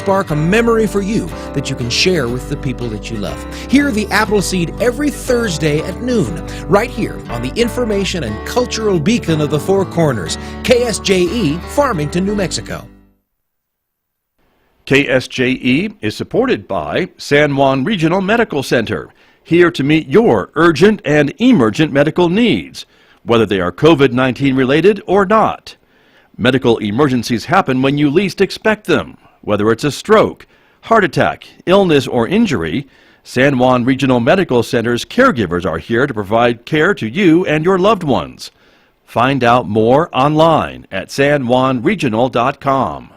spark a memory for you that you can share with the people that you love. Hear the Appleseed every Thursday at noon, right here on the information and cultural beacon of the Four Corners, KSJE, Farmington, New Mexico. KSJE is supported by San Juan Regional Medical Center, here to meet your urgent and emergent medical needs, whether they are COVID-19 related or not. Medical emergencies happen when you least expect them. Whether it's a stroke, heart attack, illness, or injury, San Juan Regional Medical Center's caregivers are here to provide care to you and your loved ones. Find out more online at sanjuanregional.com.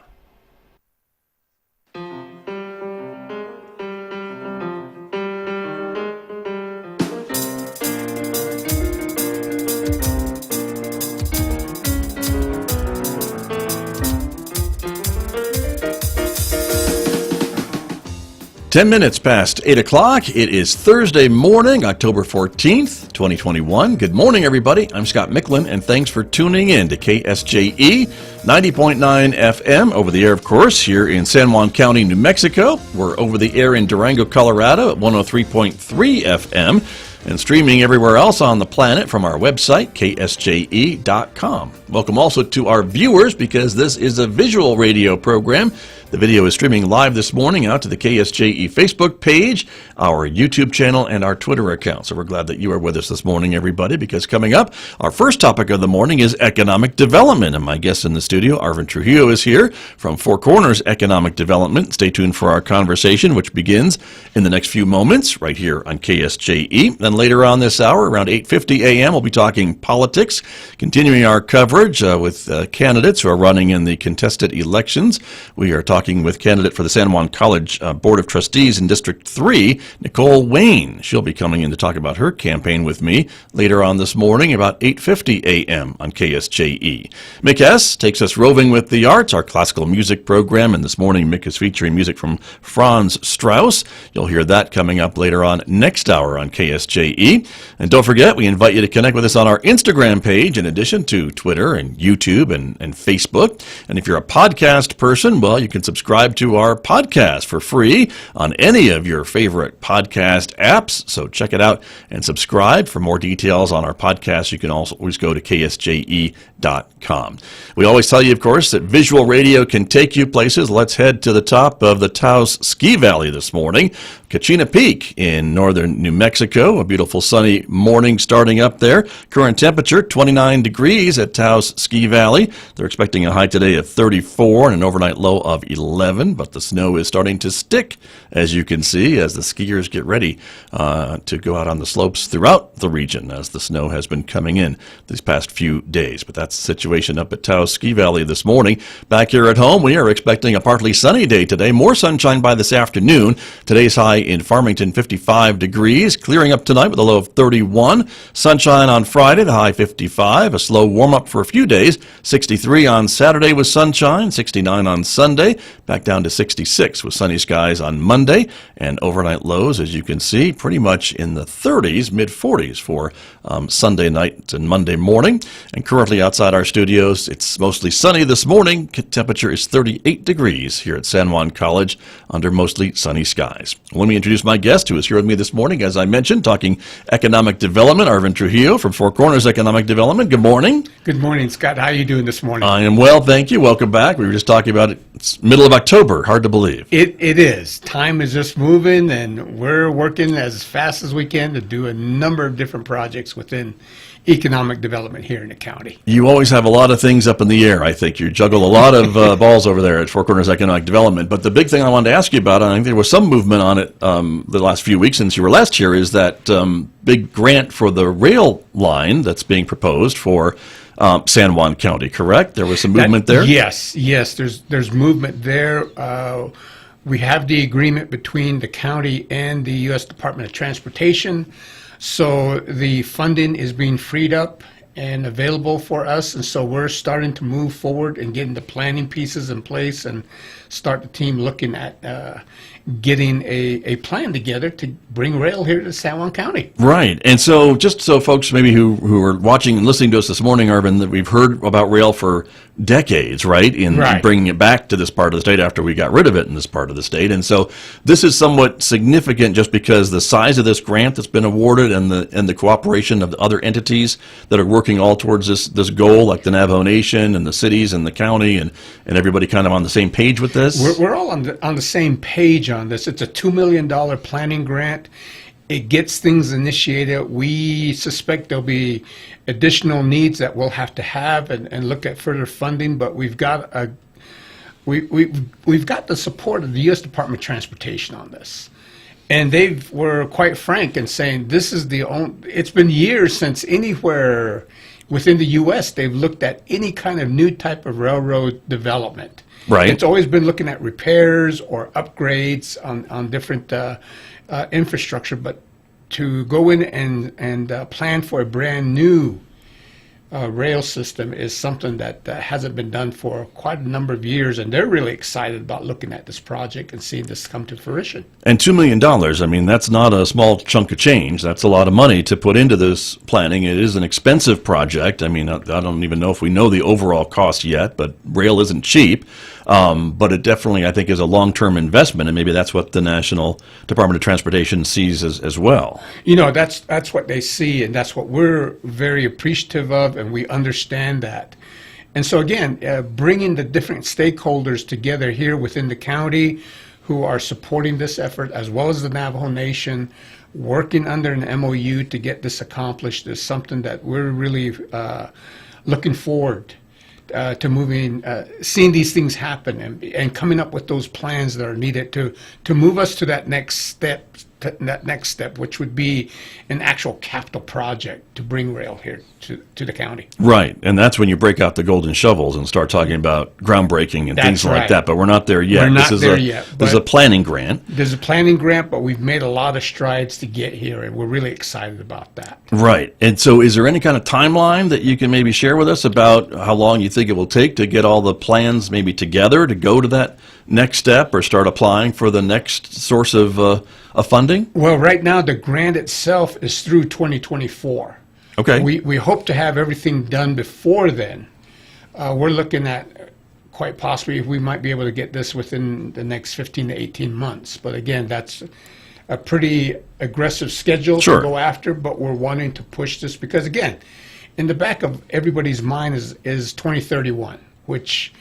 Ten minutes past 8 o'clock. It is Thursday morning, October 14th, 2021. Good morning, everybody. I'm Scott Michlin, and thanks for tuning in to KSJE 90.9 FM, over the air, of course, here in San Juan County, New Mexico. We're over the air in Durango, Colorado at 103.3 FM, and streaming everywhere else on the planet from our website, ksje.com. Welcome also to our viewers, because this is a visual radio program. The video is streaming live this morning out to the KSJE Facebook page, our YouTube channel, and our Twitter account. So we're glad that you are with us this morning, everybody, because coming up, our first topic of the morning is economic development. And my guest in the studio, Arvin Trujillo, is here from Four Corners Economic Development. Stay tuned for our conversation, which begins in the next few moments right here on KSJE. Then later on this hour, around 8:50 a.m., we'll be talking politics, continuing our coverage with candidates who are running in the contested elections. We are talking with candidate for the San Juan College Board of Trustees in District 3, Nicole Wayne. She'll be coming in to talk about her campaign with me later on this morning, about 8:50 a.m. on KSJE. Mick S. takes us roving with the arts, our classical music program, and this morning Mick is featuring music from Franz Strauss. You'll hear that coming up later on next hour on KSJE. And don't forget, we invite you to connect with us on our Instagram page, in addition to Twitter and YouTube and Facebook. And if you're a podcast person, well, you can subscribe to our podcast for free on any of your favorite podcast apps. So check it out and subscribe. For more details on our podcast, you can also always go to ksje.com. We always tell you, of course, that visual radio can take you places. Let's head to the top of the Taos Ski Valley this morning. Kachina Peak in northern New Mexico. A beautiful sunny morning starting up there. Current temperature 29 degrees at Taos Ski Valley. They're expecting a high today of 34 and an overnight low of 11, but the snow is starting to stick, as you can see, as the skiers get ready to go out on the slopes throughout the region, as the snow has been coming in these past few days. But that's the situation up at Taos Ski Valley this morning. Back here at home, we are expecting a partly sunny day today. More sunshine by this afternoon. Today's high in Farmington, 55 degrees. Clearing up tonight with a low of 31. Sunshine on Friday, the high 55. A slow warm-up for a few days. 63 on Saturday with sunshine. 69 on Sunday. Back down to 66 with sunny skies on Monday. And overnight lows, as you can see, pretty much in the 30s, mid-40s for Sunday night and Monday morning. And currently outside our studios, it's mostly sunny this morning. Temperature is 38 degrees here at San Juan College under mostly sunny skies. Let me introduce my guest who is here with me this morning, as I mentioned, talking economic development, Arvin Trujillo from Four Corners Economic Development. Good morning. Good morning, Scott. How are you doing this morning? I am well, thank you. Welcome back. We were just talking about it. It's middle of October. Hard to believe. It is. Time is just moving, and we're working as fast as we can to do a number of different projects within economic development here in the county. You always have a lot of things up in the air, I think. You juggle a lot of balls over there at Four Corners Economic Development. But the big thing I wanted to ask you about, and I think there was some movement on it the last few weeks since you were last here, is that big grant for the rail line that's being proposed for San Juan County, correct? There was some movement there? Yes, there's movement there. We have the agreement between the county and the U.S. Department of Transportation. So the funding is being freed up and available for us, and so we're starting to move forward and getting the planning pieces in place and start the team looking at getting a plan together to bring rail here to San Juan County. Right. And so just so folks maybe who are watching and listening to us this morning, Arvin, that we've heard about rail for decades, right? In bringing it back to this part of the state after we got rid of it in this part of the state. And so this is somewhat significant just because the size of this grant that's been awarded and the cooperation of the other entities that are working all towards this goal, like the Navajo Nation and the cities and the county and everybody kind of on the same page with this. We're all on the same page on this. It's a $2 million planning grant. It gets things initiated. We suspect there'll be additional needs that we'll have to have and look at further funding, but we've got we've got the support of the U.S. Department of Transportation on this. And they were quite frank in saying this is it's been years since anywhere within the U.S. they've looked at any kind of new type of railroad development. Right. It's always been looking at repairs or upgrades on different infrastructure, but to go in and plan for a brand new rail system is something that hasn't been done for quite a number of years, and they're really excited about looking at this project and seeing this come to fruition. And $2 million, I mean, that's not a small chunk of change. That's a lot of money to put into this planning. It is an expensive project. I mean, I don't even know if we know the overall cost yet, but rail isn't cheap. But it definitely, I think, is a long-term investment, and maybe that's what the National Department of Transportation sees as well. You know, that's what they see, and that's what we're very appreciative of, and we understand that. And so again, bringing the different stakeholders together here within the county who are supporting this effort, as well as the Navajo Nation, working under an MOU to get this accomplished is something that we're really looking forward to moving, seeing these things happen and coming up with those plans that are needed to move us to that next step, which would be an actual capital project to bring rail here to the county. Right, and that's when you break out the golden shovels and start talking about groundbreaking and things like that, but we're not there yet. We're not there yet. This is a planning grant. There's a planning grant, but we've made a lot of strides to get here, and we're really excited about that. Right, and so is there any kind of timeline that you can maybe share with us about how long you think it will take to get all the plans maybe together to go to that next step or start applying for the next source of funding? Well, right now the grant itself is through 2024. Okay. We hope to have everything done before then. We're looking at quite possibly we might be able to get this within the next 15 to 18 months. But again, that's a pretty aggressive schedule to go after, but we're wanting to push this because, again, in the back of everybody's mind is 2031, which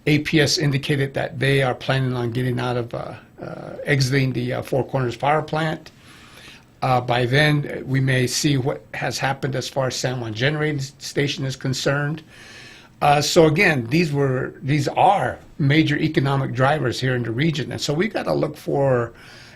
APS indicated that they are planning on getting out of exiting the Four Corners power plant. By then, we may see what has happened as far as San Juan Generating Station is concerned. So again, these are major economic drivers here in the region, and so we've got to look for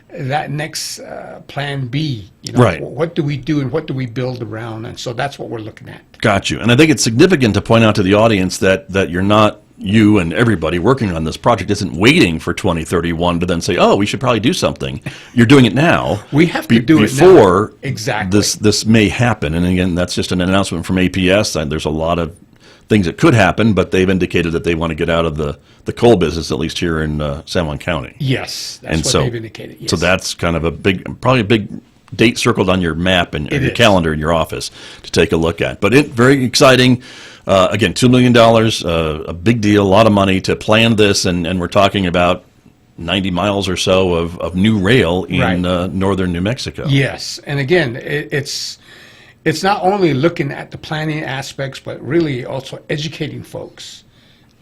that next plan B. You know, right. What do we do and what do we build around? And so that's what we're looking at. Got you. And I think it's significant to point out to the audience that you're not, you and everybody working on this project isn't waiting for 2031 to then say, oh, we should probably do something. You're doing it now. We have to do it now. Before exactly. This may happen. And again, that's just an announcement from APS. And there's a lot of things that could happen, but they've indicated that they want to get out of the coal business, at least here in San Juan County. Yes, that's what they've indicated. Yes. So that's kind of probably a big date circled on your map and your calendar in your office to take a look at. But very exciting. Again, $2 million, a big deal, a lot of money to plan this, and we're talking about 90 miles or so of new rail in northern New Mexico. Yes, and again, it's not only looking at the planning aspects, but really also educating folks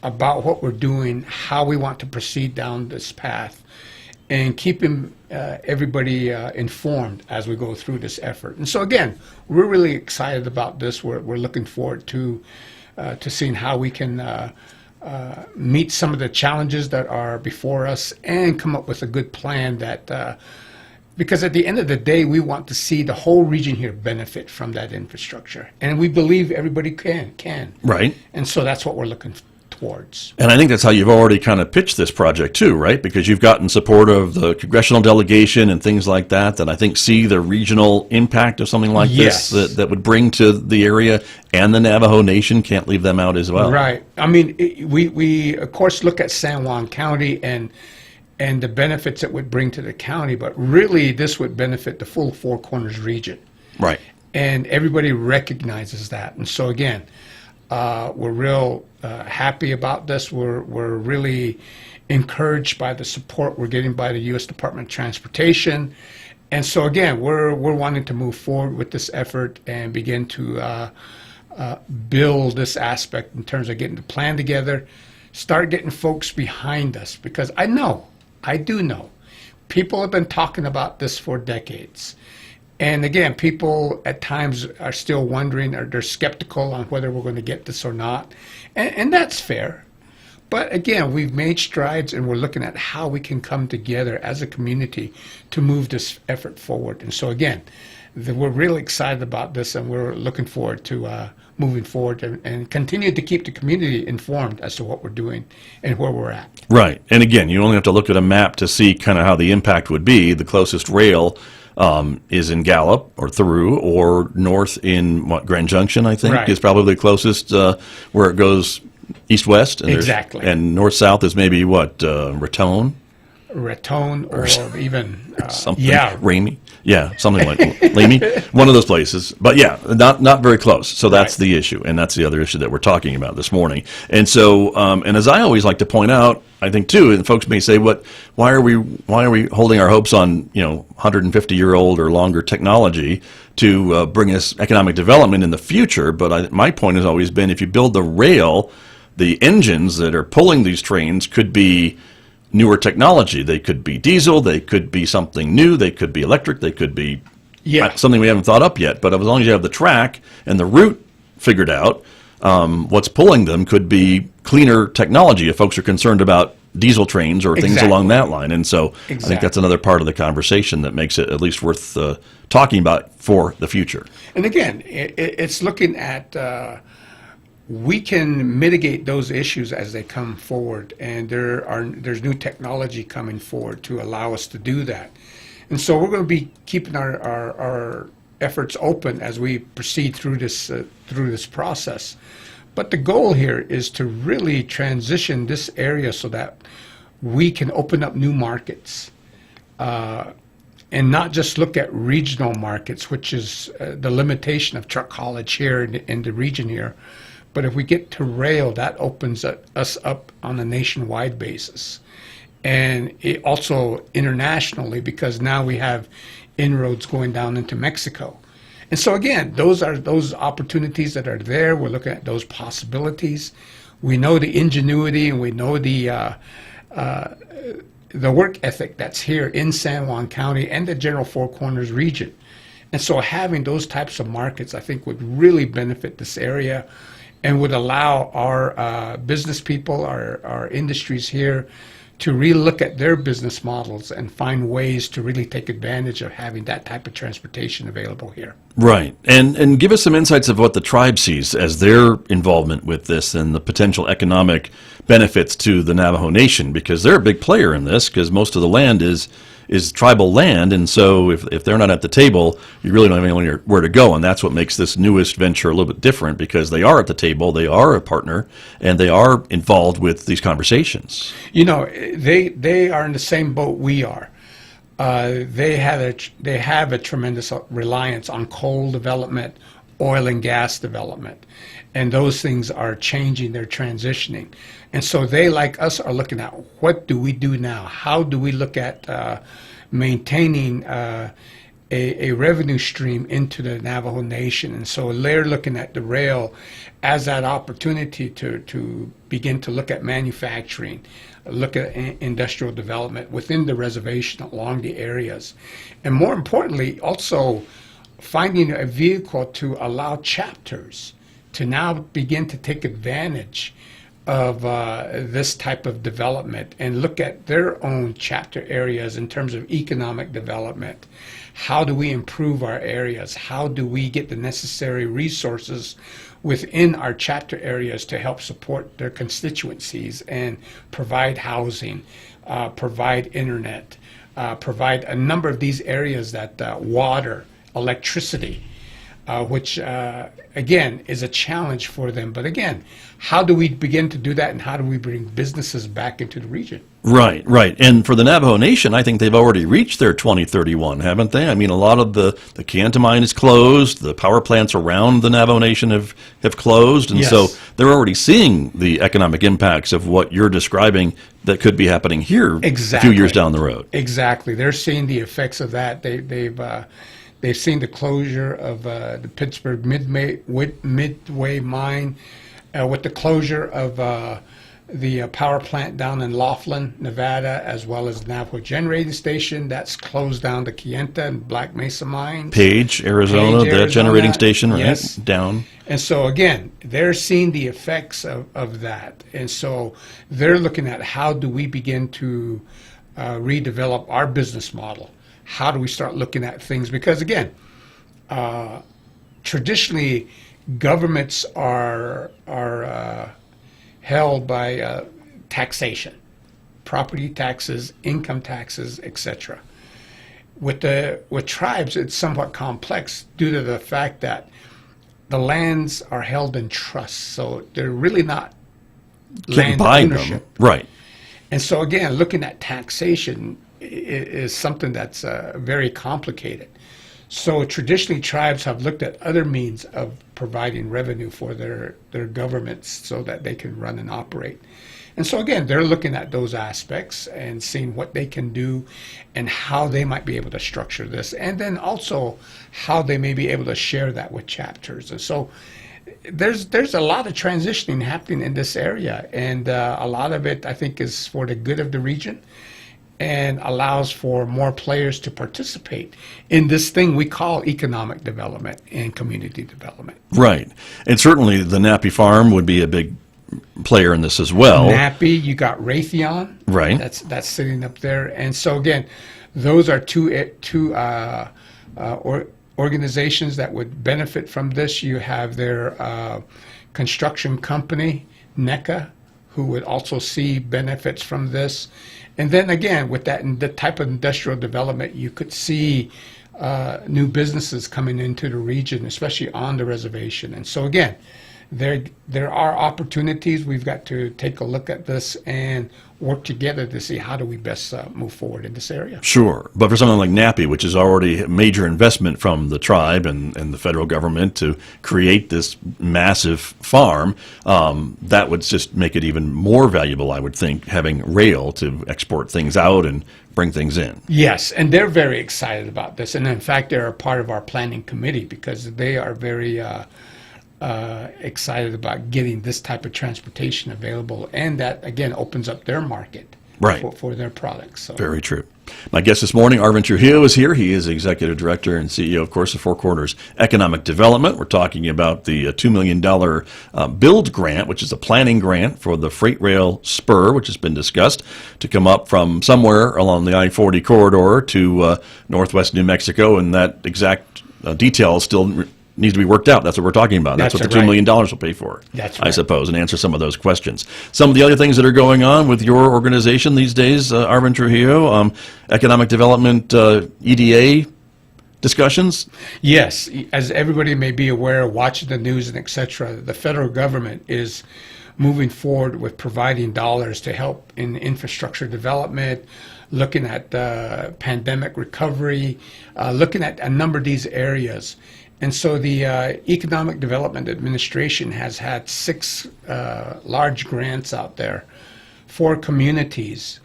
about what we're doing, how we want to proceed down this path, and keeping everybody informed as we go through this effort. And so again, we're really excited about this. We're looking forward to seeing how we can meet some of the challenges that are before us and come up with a good plan that because at the end of the day, we want to see the whole region here benefit from that infrastructure. And we believe everybody can. Right. And so that's what we're looking towards. And I think that's how you've already kind of pitched this project too, right? Because you've gotten support of the congressional delegation and things like that I think see the regional impact of something like Yes. this that would bring to the area, and the Navajo Nation, can't leave them out as well. Right. I mean, we of course look at San Juan County and the benefits it would bring to the county, but really this would benefit the full Four Corners region. Right. And everybody recognizes that. And so again, we're real happy about this. We're really encouraged by the support we're getting by the U.S. Department of Transportation. And so again, we're wanting to move forward with this effort and begin to build this aspect in terms of getting the plan together, start getting folks behind us, because I do know, people have been talking about this for decades. And again, people at times are still wondering, or they're skeptical on whether we're going to get this or not. And that's fair. But again, we've made strides, and we're looking at how we can come together as a community to move this effort forward. And so again, we're really excited about this, and we're looking forward to moving forward and continue to keep the community informed as to what we're doing and where we're at. Right. And again, you only have to look at a map to see kind of how the impact would be. The closest rail is in Gallup or Through, or north in Grand Junction, I think, Right. is probably the closest, where it goes east-west. And Exactly. And north-south is maybe Raton? Raton or even, Something. yeah, Ramey? Yeah, something like Lamey. One of those places. But yeah, not very close. So that's Right. the issue. And that's the other issue that we're talking about this morning. And so, and as I always like to point out, I think too, and folks may say, why are we holding our hopes on, 150-year-old or longer technology to bring us economic development in the future? But my point has always been, if you build the rail, the engines that are pulling these trains could be newer technology. They could be diesel, they could be something new, they could be electric, they could be something we haven't thought up yet. But as long as you have the track and the route figured out, what's pulling them could be cleaner technology if folks are concerned about diesel trains or things Exactly. along that line. And so I think that's another part of the conversation that makes it at least worth talking about for the future. And again, it's looking at we can mitigate those issues as they come forward, and there's new technology coming forward to allow us to do that. And so we're going to be keeping our efforts open as we proceed through this process. But the goal here is to really transition this area so that we can open up new markets, and not just look at regional markets, which is the limitation of truck haulage here in the region here. But if we get to rail, that opens us up on a nationwide basis. And it also internationally, because now we have inroads going down into Mexico. And so again, those are those opportunities that are there. We're looking at those possibilities. We know the ingenuity, and we know the work ethic that's here in San Juan County and the general Four Corners region. And so having those types of markets, I think, would really benefit this area, and would allow our business people, our industries here, to really look at their business models and find ways to really take advantage of having that type of transportation available here. Right. And give us some insights of what the tribe sees as their involvement with this and the potential economic benefits to the Navajo Nation, because they're a big player in this, because most of the land is tribal land. And so if they're not at the table, you really don't have anywhere to go. And that's what makes this newest venture a little bit different, because they are at the table, they are a partner, and they are involved with these conversations. They are in the same boat we are. They have a tremendous reliance on coal development, oil and gas development, and those things are changing, they're transitioning. And so they, like us, are looking at, what do we do now? How do we look at maintaining a revenue stream into the Navajo Nation? And so they're looking at the rail as that opportunity to begin to look at manufacturing, look at industrial development within the reservation along the areas. And more importantly, also finding a vehicle to allow chapters to now begin to take advantage of this type of development and look at their own chapter areas in terms of economic development. How do we improve our areas? How do we get the necessary resources within our chapter areas to help support their constituencies and provide housing, provide internet, provide a number of these areas that water, electricity, which again is a challenge for them. But again, how do we begin to do that, and how do we bring businesses back into the region? Right, right. And for the Navajo Nation, I think they've already reached their 2031, haven't they? I mean, a lot of the Kayenta mine is closed. The power plants around the Navajo Nation have closed. And Yes. so they're already seeing the economic impacts of what you're describing that could be happening here a few years down the road. Exactly. They're seeing the effects of that. They've seen the closure of the Pittsburgh Midway mine, with the closure of the power plant down in Laughlin, Nevada, as well as the Navajo Generating Station. That's closed down the Kayenta and Black Mesa mines. Page, Arizona, that generating station, right? Yes. Down. And so again, they're seeing the effects of that. And so they're looking at how do we begin to redevelop our business model? How do we start looking at things? Because again, traditionally, governments are held by taxation, property taxes, income taxes, etc. With tribes, it's somewhat complex due to the fact that the lands are held in trust, so they're really not land ownership. Right. And so again, looking at taxation is something that's very complicated. So traditionally, tribes have looked at other means of providing revenue for their governments so that they can run and operate. And so again, they're looking at those aspects and seeing what they can do and how they might be able to structure this, and then also how they may be able to share that with chapters. And so there's a lot of transitioning happening in this area, and a lot of it, I think, is for the good of the region and allows for more players to participate in this thing we call economic development and community development. Right. And certainly the Nappy Farm would be a big player in this as well. Nappy, you got Raytheon. Right. That's sitting up there. And so again, those are two organizations that would benefit from this. You have their construction company, NECA, who would also see benefits from this. And then again, with the type of industrial development, you could see new businesses coming into the region, especially on the reservation. And so again, there are opportunities. We've got to take a look at this and work together to see how do we best move forward in this area. Sure. But for something like Nappy, which is already a major investment from the tribe and the federal government to create this massive farm, that would just make it even more valuable, I would think, having rail to export things out and bring things in. Yes, and they're very excited about this. And in fact, they're a part of our planning committee because they are very excited about getting this type of transportation available, and that again opens up their market for their products. So. Very true. My guest this morning, Arvin Trujillo, is here. He is Executive Director and CEO, of course, of Four Corners Economic Development. We're talking about the $2 million build grant, which is a planning grant for the freight rail spur, which has been discussed, to come up from somewhere along the I-40 corridor to northwest New Mexico, and that exact detail still needs to be worked out. That's what we're talking about. That's what the $2 million will pay for, I suppose, and answer some of those questions. Some of the other things that are going on with your organization these days, Arvin Trujillo, economic development, EDA discussions? Yes. As everybody may be aware, watching the news and et cetera, the federal government is moving forward with providing dollars to help in infrastructure development, looking at pandemic recovery, looking at a number of these areas. And so the Economic Development Administration has had 6 large grants out there for communities.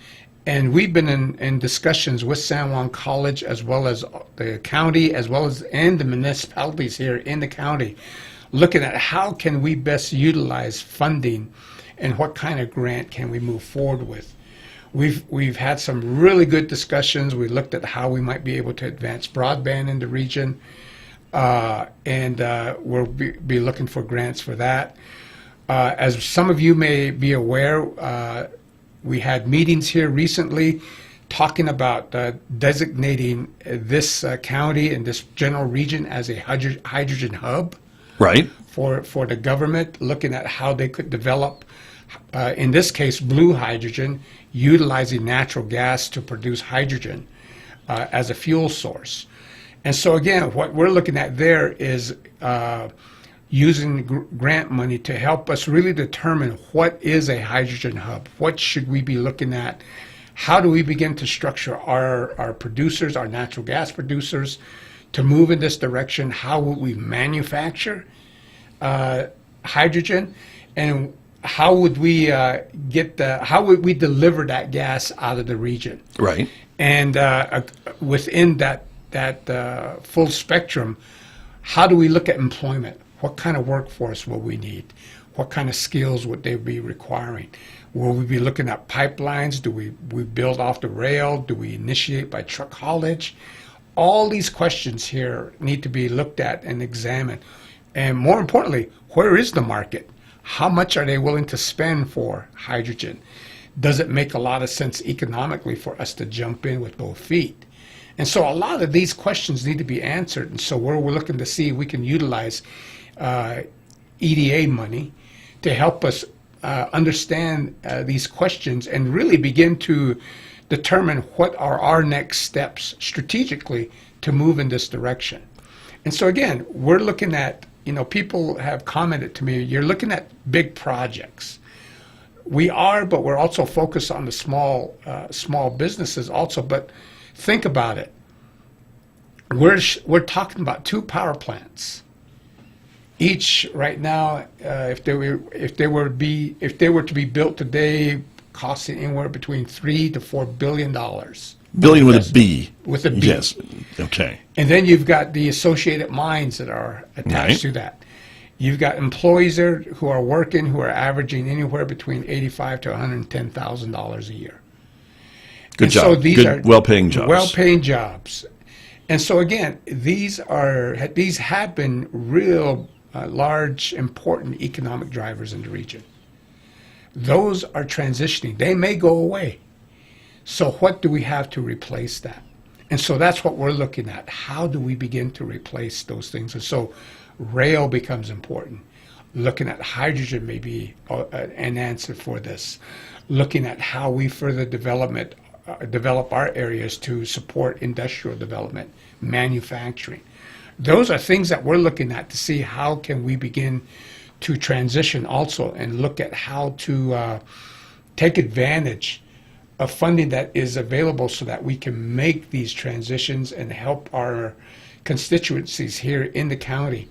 And we've been in discussions with San Juan College, as well as the county, as well as and the municipalities here in the county, looking at how can we best utilize funding and what kind of grant can we move forward with. We've had some really good discussions. We looked at how we might be able to advance broadband in the region. And we'll be looking for grants for that. As some of you may be aware, we had meetings here recently talking about designating this county and this general region as a hydrogen hub. Right. for the government, looking at how they could develop, in this case, blue hydrogen, utilizing natural gas to produce hydrogen as a fuel source. And so again, what we're looking at there is using grant money to help us really determine what is a hydrogen hub. What should we be looking at? How do we begin to structure our producers, our natural gas producers, to move in this direction? How would we manufacture hydrogen, and how would we how would we deliver that gas out of the region? Right. And within that full spectrum, how do we look at employment? What kind of workforce will we need? What kind of skills would they be requiring? Will we be looking at pipelines? Do we build off the rail? Do we initiate by truck haulage? All these questions here need to be looked at and examined. And more importantly, where is the market? How much are they willing to spend for hydrogen? Does it make a lot of sense economically for us to jump in with both feet? And so a lot of these questions need to be answered. And so we're looking to see if we can utilize EDA money to help us understand these questions and really begin to determine what are our next steps strategically to move in this direction. And so again, we're looking at, people have commented to me, you're looking at big projects. We are, but we're also focused on the small businesses also. But think about it. We're talking about 2 power plants. Each right now, if they were to be built today, costing anywhere between $3 to $4 billion. Billion with a B. With a B. Yes. Okay. And then you've got the associated mines that are attached to that. You've got employees there who are working, who are averaging anywhere between $85,000 to $110,000 a year. Good job. So these are well-paying jobs. Well-paying jobs. And so again, these have been real large, important economic drivers in the region. Those are transitioning. They may go away. So what do we have to replace that? And so that's what we're looking at. How do we begin to replace those things? And so rail becomes important. Looking at hydrogen may be an answer for this. Looking at how we further develop our areas to support industrial development, manufacturing. Those are things that we're looking at to see how can we begin to transition also and look at how to take advantage of funding that is available so that we can make these transitions and help our constituencies here in the county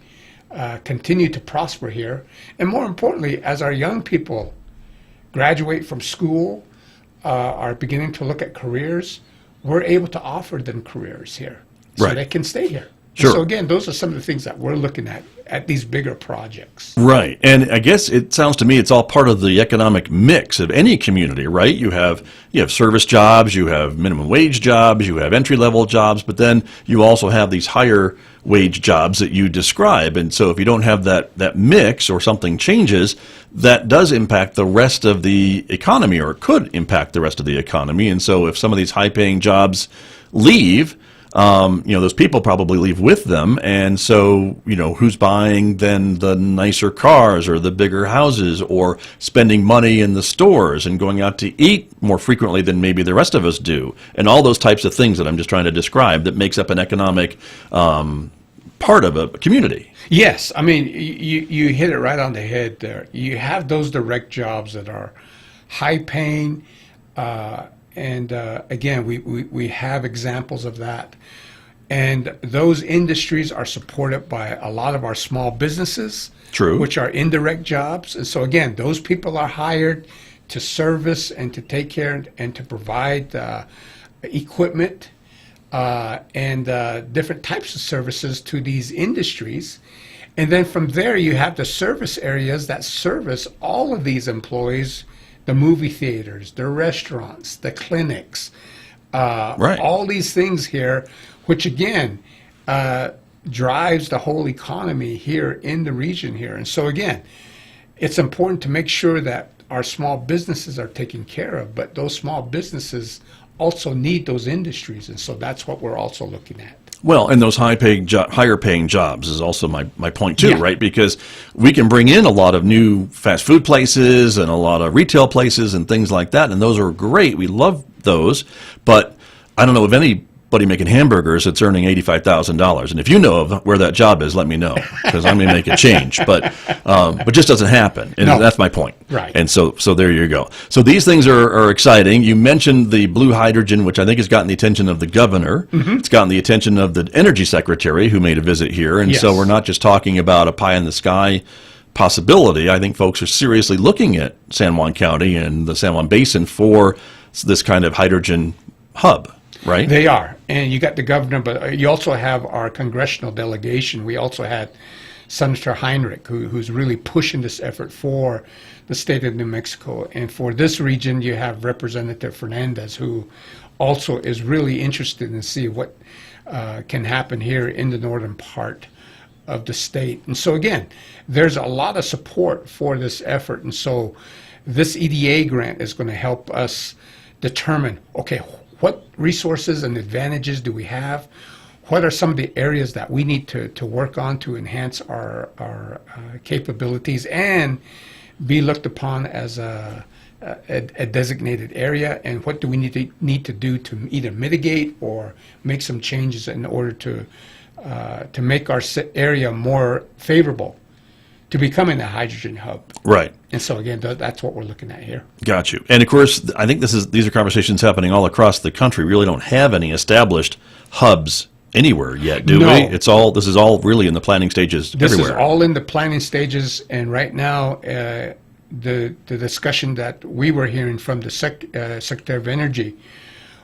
continue to prosper here. And more importantly, as our young people graduate from school, are beginning to look at careers, we're able to offer them careers here so they can stay here. Sure. So again, those are some of the things that we're looking at these bigger projects. Right. And I guess it sounds to me it's all part of the economic mix of any community, right? You have service jobs, you have minimum wage jobs, you have entry-level jobs, but then you also have these higher wage jobs that you describe. And so if you don't have that mix or something changes, that does impact the rest of the economy, or it could impact the rest of the economy. And so if some of these high-paying jobs leave, those people probably leave with them, and so who's buying then the nicer cars or the bigger houses or spending money in the stores and going out to eat more frequently than maybe the rest of us do, and all those types of things that I'm just trying to describe that makes up an economic part of a community. Yes, I mean you hit it right on the head there. You have those direct jobs that are high paying. And again, we have examples of that. And those industries are supported by a lot of our small businesses, True. Which are indirect jobs. And so again, those people are hired to service and to take care and to provide equipment and different types of services to these industries. And then from there, you have the service areas that service all of these employees, the movie theaters, the restaurants, the clinics, all these things here, which again drives the whole economy here in the region here. And so again, it's important to make sure that our small businesses are taken care of, but those small businesses also need those industries, and so that's what we're also looking at. Well, and those higher paying jobs is also my point too, Yeah. right? Because we can bring in a lot of new fast food places and a lot of retail places and things like that, and those are great. We love those, but I don't know of anybody making hamburgers that's earning $85,000. And if you know of where that job is, let me know, because I may make a change. But just doesn't happen, and No. that's my point. Right. And so there you go. So these things are exciting. You mentioned the blue hydrogen, which I think has gotten the attention of the governor. It's gotten the attention of the energy secretary, who made a visit here. And so Yes. we're not just talking about a pie in the sky possibility. I think folks are seriously looking at San Juan County and the San Juan Basin for this kind of hydrogen hub, right? They are, and you got the governor, but you also have our congressional delegation. We also had Senator Heinrich, who's really pushing this effort for the state of New Mexico. And for this region, you have Representative Fernandez, who also is really interested in see what can happen here in the northern part of the state. And so again, there's a lot of support for this effort. And so this EDA grant is going to help us determine, okay, what resources and advantages do we have? What are some of the areas that we need to work on to enhance our capabilities and be looked upon as a designated area? And what do we need to do to either mitigate or make some changes in order to make our area more favorable to becoming a hydrogen hub? Right. And so again, that's what we're looking at here. Got you. And of course, I think these are conversations happening all across the country. We really don't have any established hubs anywhere yet, do No. we? This is all really in the planning stages This everywhere. is all in the planning stages, and right now, the discussion that we were hearing from the Secretary of Energy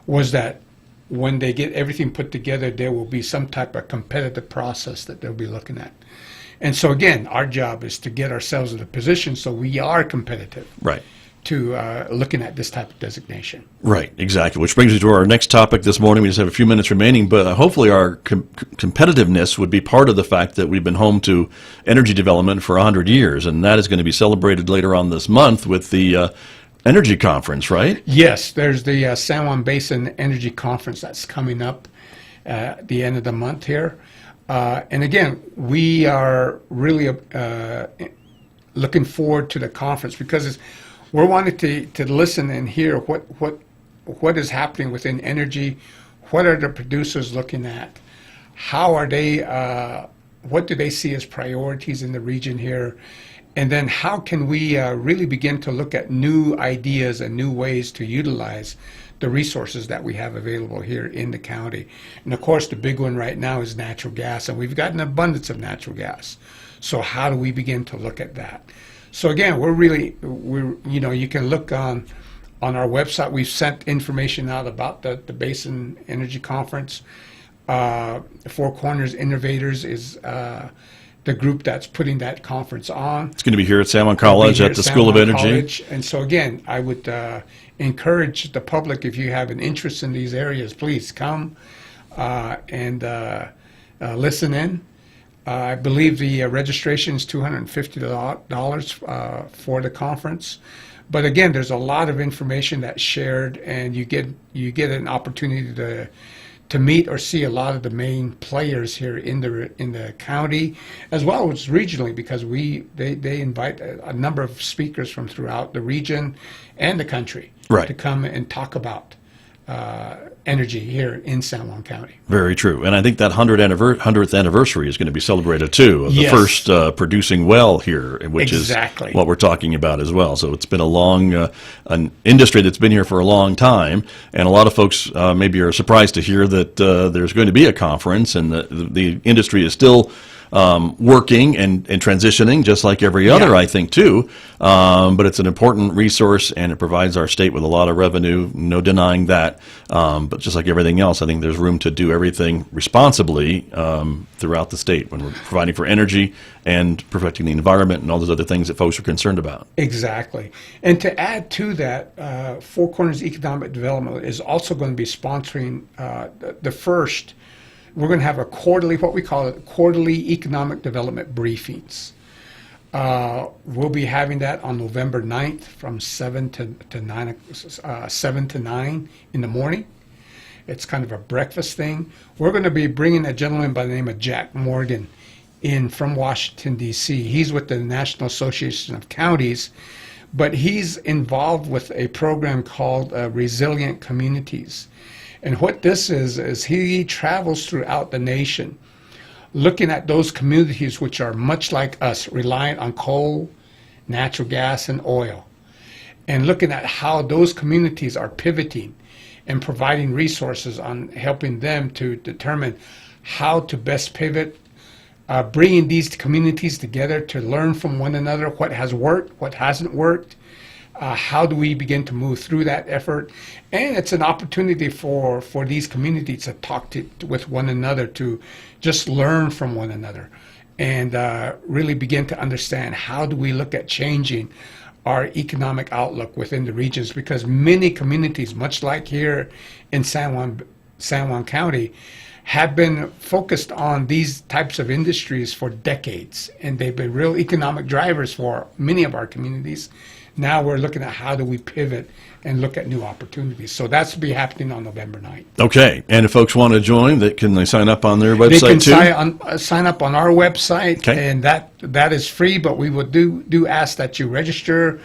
was that when they get everything put together, there will be some type of competitive process that they'll be looking at. And so again, our job is to get ourselves in a position so we are competitive Right. to looking at this type of designation. Right, exactly. Which brings me to our next topic this morning. We just have a few minutes remaining, but hopefully our competitiveness would be part of the fact that we've been home to energy development for 100 years, and that is going to be celebrated later on this month with the Energy Conference, right? Yes, there's the San Juan Basin Energy Conference that's coming up at the end of the month here. And again, we are really looking forward to the conference because we're wanting to listen and hear what is happening within energy, what are the producers looking at, how are they, what do they see as priorities in the region here, and then how can we really begin to look at new ideas and new ways to utilize the resources that we have available here in the county. And of course, the big one right now is natural gas, and we've got an abundance of natural gas. So how do we begin to look at that? So again, you can look on our website. We've sent information out about the Basin Energy Conference. Four Corners Innovators is the group that's putting that conference on. It's going to be here at San Juan College at the School of Energy. College. And so again, I would encourage the public, if you have an interest in these areas, please come and listen in. I believe the registration is $250 for the conference. But again, there's a lot of information that's shared, and you get an opportunity to meet or see a lot of the main players here in the county, as well as regionally, because they invite a number of speakers from throughout the region and the country Right. to come and talk about energy here in San Juan County. Very true. And I think that 100th anniversary is going to be celebrated too, of the Yes. first producing well here, which Exactly. is what we're talking about as well. So it's been a long, an industry that's been here for a long time, and a lot of folks maybe are surprised to hear that there's going to be a conference, and the industry is still working and transitioning, just like every other, Yeah. I think, too. But it's an important resource, and it provides our state with a lot of revenue, no denying that. But just like everything else, I think there's room to do everything responsibly throughout the state when we're providing for energy and protecting the environment and all those other things that folks are concerned about. Exactly. And to add to that, Four Corners Economic Development is also going to be sponsoring the first. We're going to have what we call quarterly economic development briefings. We'll be having that on November 9th from 7 to 9 in the morning. It's kind of a breakfast thing. We're going to be bringing a gentleman by the name of Jack Morgan in from Washington, D.C. He's with the National Association of Counties, but he's involved with a program called Resilient Communities. And what this is he travels throughout the nation looking at those communities which are much like us, reliant on coal, natural gas, and oil, and looking at how those communities are pivoting and providing resources on helping them to determine how to best pivot, bringing these communities together to learn from one another what has worked, what hasn't worked, how do we begin to move through that effort. And it's an opportunity for these communities to talk with one another, to just learn from one another, and really begin to understand how do we look at changing our economic outlook within the regions, because many communities, much like here in San Juan County, have been focused on these types of industries for decades, and they've been real economic drivers for many of our communities. Now we're looking at how do we pivot and look at new opportunities. So that's be happening on November 9th. Okay, and if folks want to join, can they sign up on their website too? They can sign up on our website, okay, and that is free, but we would do ask that you register.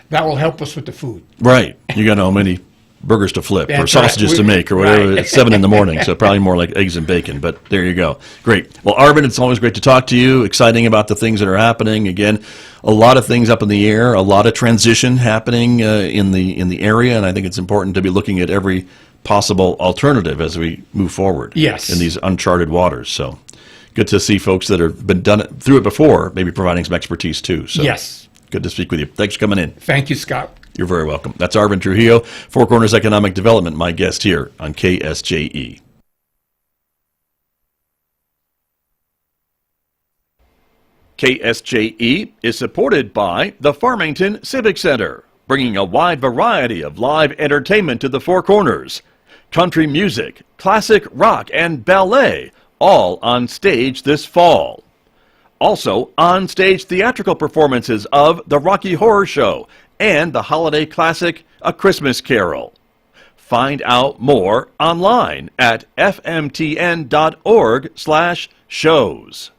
That will help us with the food. Right. You got how many burgers to flip That's or sausages right. to make or whatever. Right. It's 7 in the morning, so probably more like eggs and bacon, but there you go. Great. Well, Arvin, it's always great to talk to you. Exciting about the things that are happening. Again, a lot of things up in the air, a lot of transition happening in the area, and I think it's important to be looking at every possible alternative as we move forward. Yes. In these uncharted waters. So good to see folks that have been through it before, maybe providing some expertise too. So yes. Good to speak with you. Thanks for coming in. Thank you, Scott. You're very welcome. That's Arvin Trujillo, Four Corners Economic Development, my guest here on KSJE. KSJE is supported by the Farmington Civic Center, bringing a wide variety of live entertainment to the Four Corners. Country music, classic rock, and ballet, all on stage this fall. Also, on-stage theatrical performances of The Rocky Horror Show and the holiday classic A Christmas Carol. Find out more online at fmtn.org/shows.